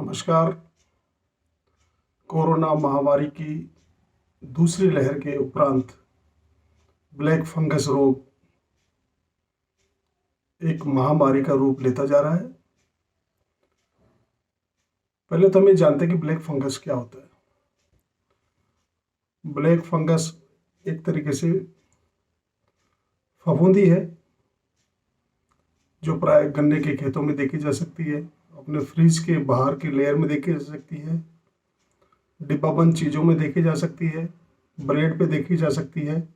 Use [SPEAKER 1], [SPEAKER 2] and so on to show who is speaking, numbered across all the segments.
[SPEAKER 1] नमस्कार। कोरोना महामारी की दूसरी लहर के उपरांत ब्लैक फंगस रोग एक महामारी का रूप लेता जा रहा है। पहले तो हम ये जानते हैं कि ब्लैक फंगस क्या होता है। ब्लैक फंगस एक तरीके से फफूंदी है जो प्राय गन्ने के खेतों में देखी जा सकती है, अपने फ्रिज के बाहर की लेयर में देखी जा सकती है, डिब्बाबंद चीज़ों में देखी जा सकती है, ब्रेड पे देखी जा सकती है।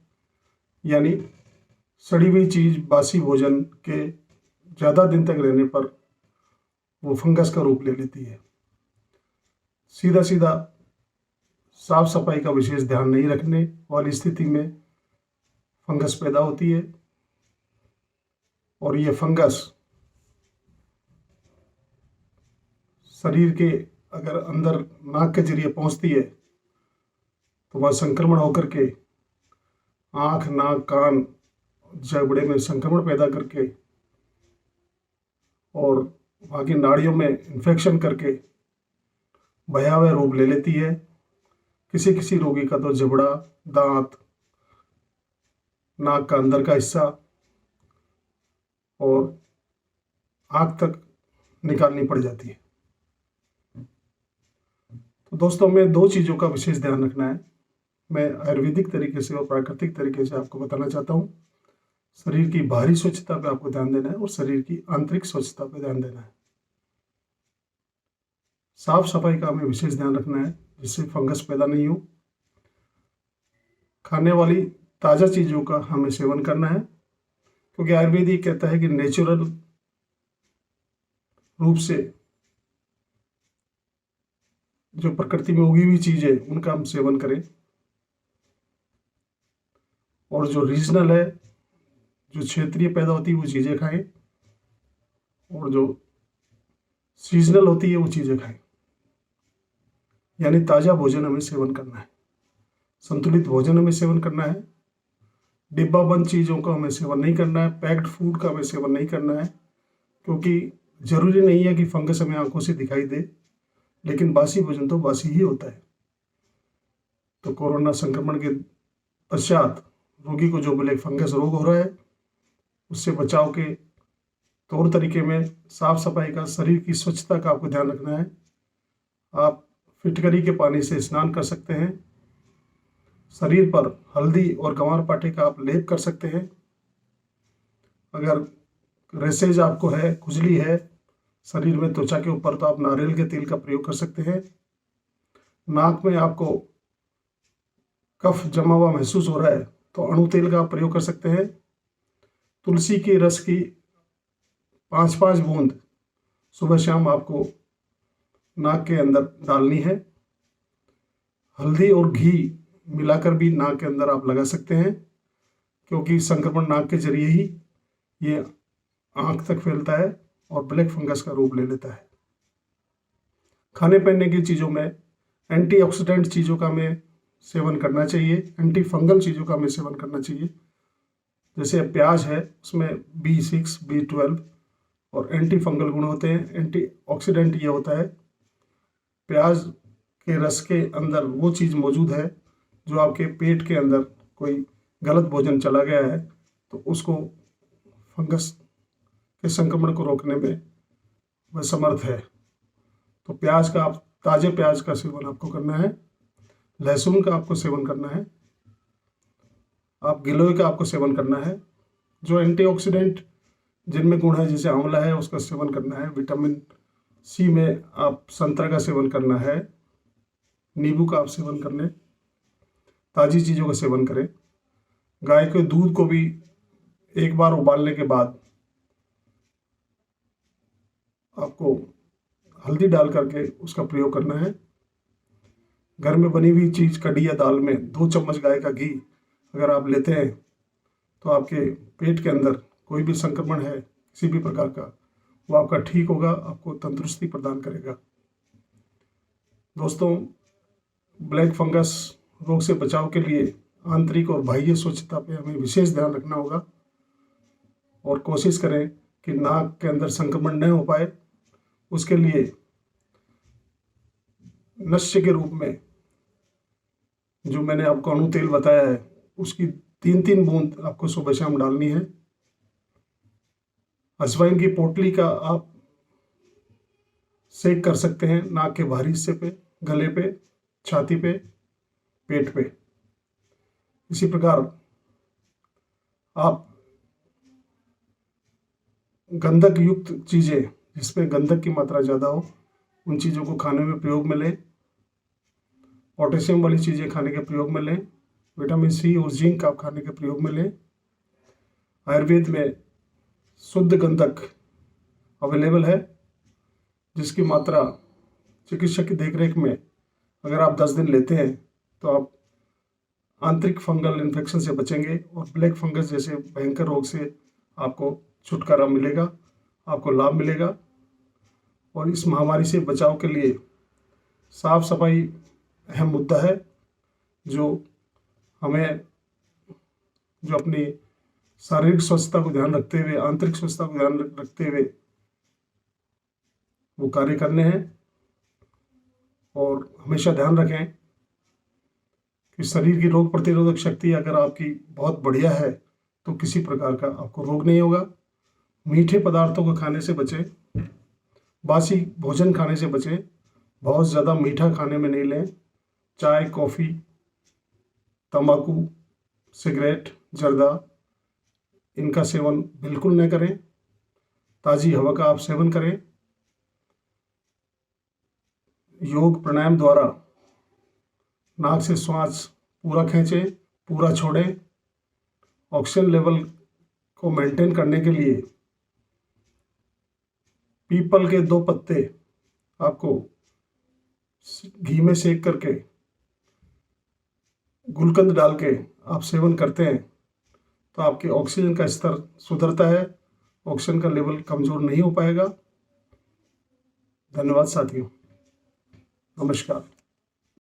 [SPEAKER 1] यानी सड़ी हुई चीज़, बासी भोजन के ज़्यादा दिन तक रहने पर वो फंगस का रूप ले लेती है। सीधा सीधा साफ सफाई का विशेष ध्यान नहीं रखने वाली स्थिति में फंगस पैदा होती है और ये फंगस शरीर के अगर अंदर नाक के जरिए पहुंचती है तो वह संक्रमण होकर के आँख, नाक, कान, जबड़े में संक्रमण पैदा करके और वहाँ की नाड़ियों में इन्फेक्शन करके भयावह रूप ले लेती है। किसी किसी रोगी का तो जबड़ा, दांत, नाक का अंदर का हिस्सा और आँख तक निकालनी पड़ जाती है। तो दोस्तों, मैं दो चीज़ों का विशेष ध्यान रखना है। मैं आयुर्वेदिक तरीके से और प्राकृतिक तरीके से आपको बताना चाहता हूँ। शरीर की बाहरी स्वच्छता पे आपको ध्यान देना है और शरीर की आंतरिक स्वच्छता पे ध्यान देना है। साफ सफाई का हमें विशेष ध्यान रखना है जिससे फंगस पैदा नहीं हो। खाने वाली ताज़ा चीज़ों का हमें सेवन करना है, क्योंकि आयुर्वेद ये कहता है कि नेचुरल रूप से जो प्रकृति में उगी हुई चीज़ है उनका हम सेवन करें, और जो रीजनल है, जो क्षेत्रीय पैदा होती है वो चीज़ें खाएं, और जो सीजनल होती है वो चीज़ें खाएं। यानी ताज़ा भोजन हमें सेवन करना है, संतुलित भोजन हमें सेवन करना है, डिब्बा बंद चीज़ों का हमें सेवन नहीं करना है, पैक्ड फूड का हमें सेवन नहीं करना है, क्योंकि जरूरी नहीं है कि फंगस हमें आंखों से दिखाई दे, लेकिन बासी भोजन तो बासी ही होता है। तो कोरोना संक्रमण के पश्चात रोगी को जो ब्लैक फंगस रोग हो रहा है उससे बचाव के तौर तरीके में साफ सफाई का, शरीर की स्वच्छता का आपको ध्यान रखना है। आप फिटकरी के पानी से स्नान कर सकते हैं, शरीर पर हल्दी और ग्वारपाठे का आप लेप कर सकते हैं। अगर रेसेज आपको है, खुजली है शरीर में, त्वचा के ऊपर, तो आप नारियल के तेल का प्रयोग कर सकते हैं। नाक में आपको कफ जमा हुआ महसूस हो रहा है तो अणु तेल का आप प्रयोग कर सकते हैं। तुलसी के रस की 5-5 बूंद सुबह शाम आपको नाक के अंदर डालनी है। हल्दी और घी मिलाकर भी नाक के अंदर आप लगा सकते हैं, क्योंकि संक्रमण नाक के जरिए ही ये आँख तक फैलता है और ब्लैक फंगस का रूप ले लेता है। खाने पीने की चीज़ों में एंटीऑक्सीडेंट चीज़ों का हमें सेवन करना चाहिए, एंटी फंगल चीज़ों का हमें सेवन करना चाहिए। जैसे प्याज है, उसमें B6, B12 और एंटी फंगल गुण होते हैं। एंटीऑक्सीडेंट ये होता है, प्याज के रस के अंदर वो चीज़ मौजूद है जो आपके पेट के अंदर कोई गलत भोजन चला गया है तो उसको, फंगस के संक्रमण को रोकने में वह समर्थ है। तो प्याज का, आप ताज़े प्याज का सेवन आपको करना है। लहसुन का आपको सेवन करना है। आप गिलोय का आपको सेवन करना है। जो एंटीऑक्सीडेंट जिनमें गुण है, जैसे आंवला है, उसका सेवन करना है। विटामिन सी में आप संतरा का सेवन करना है। नींबू का आप सेवन कर लें। ताज़ी चीज़ों का सेवन करें। गाय के दूध को भी एक बार उबालने के बाद आपको हल्दी डाल करके उसका प्रयोग करना है। घर में बनी हुई चीज़, कढ़ी या दाल में 2 चम्मच गाय का घी अगर आप लेते हैं तो आपके पेट के अंदर कोई भी संक्रमण है किसी भी प्रकार का, वो आपका ठीक होगा, आपको तंदुरुस्ती प्रदान करेगा। दोस्तों, ब्लैक फंगस रोग से बचाव के लिए आंतरिक और बाह्य स्वच्छता पे हमें विशेष ध्यान रखना होगा और कोशिश करें कि नाक के अंदर संक्रमण न हो पाए। उसके लिए नश्य के रूप में जो मैंने आपको अणु तेल बताया है उसकी 3-3 बूंद आपको सुबह शाम डालनी है। अजवाइन की पोटली का आप सेक कर सकते हैं नाक के बाहरी हिस्से पे, गले पे, छाती पे, पेट पे। इसी प्रकार आप गंधक युक्त चीज़ें जिसमें गंधक की मात्रा ज़्यादा हो उन चीज़ों को खाने में प्रयोग में लें। पोटेशियम वाली चीज़ें खाने के प्रयोग में लें। विटामिन सी और जिंक आप खाने के प्रयोग में लें। आयुर्वेद में शुद्ध गंधक अवेलेबल है जिसकी मात्रा चिकित्सक की देखरेख में अगर आप 10 दिन लेते हैं तो आप आंतरिक फंगल इन्फेक्शन से बचेंगे और ब्लैक फंगस जैसे भयंकर रोग से आपको छुटकारा मिलेगा, आपको लाभ मिलेगा। और इस महामारी से बचाव के लिए साफ सफाई अहम मुद्दा है जो हमें जो अपनी शारीरिक स्वच्छता को ध्यान रखते हुए, आंतरिक स्वच्छता को ध्यान रखते हुए वो कार्य करने हैं। और हमेशा ध्यान रखें कि शरीर की रोग प्रतिरोधक शक्ति अगर आपकी बहुत बढ़िया है तो किसी प्रकार का आपको रोग नहीं होगा। मीठे पदार्थों को खाने से बचें, बासी भोजन खाने से बचें, बहुत ज़्यादा मीठा खाने में नहीं लें। चाय, कॉफ़ी, तंबाकू, सिगरेट, जर्दा इनका सेवन बिल्कुल न करें। ताज़ी हवा का आप सेवन करें। योग प्राणायाम द्वारा नाक से श्वास पूरा खींचें, पूरा छोड़ें। ऑक्सीजन लेवल को मेंटेन करने के लिए पीपल के 2 पत्ते आपको घी में सेक करके गुलकंद डाल के आप सेवन करते हैं तो आपके ऑक्सीजन का स्तर सुधरता है, ऑक्सीजन का लेवल कमज़ोर नहीं हो पाएगा। धन्यवाद साथियों, नमस्कार।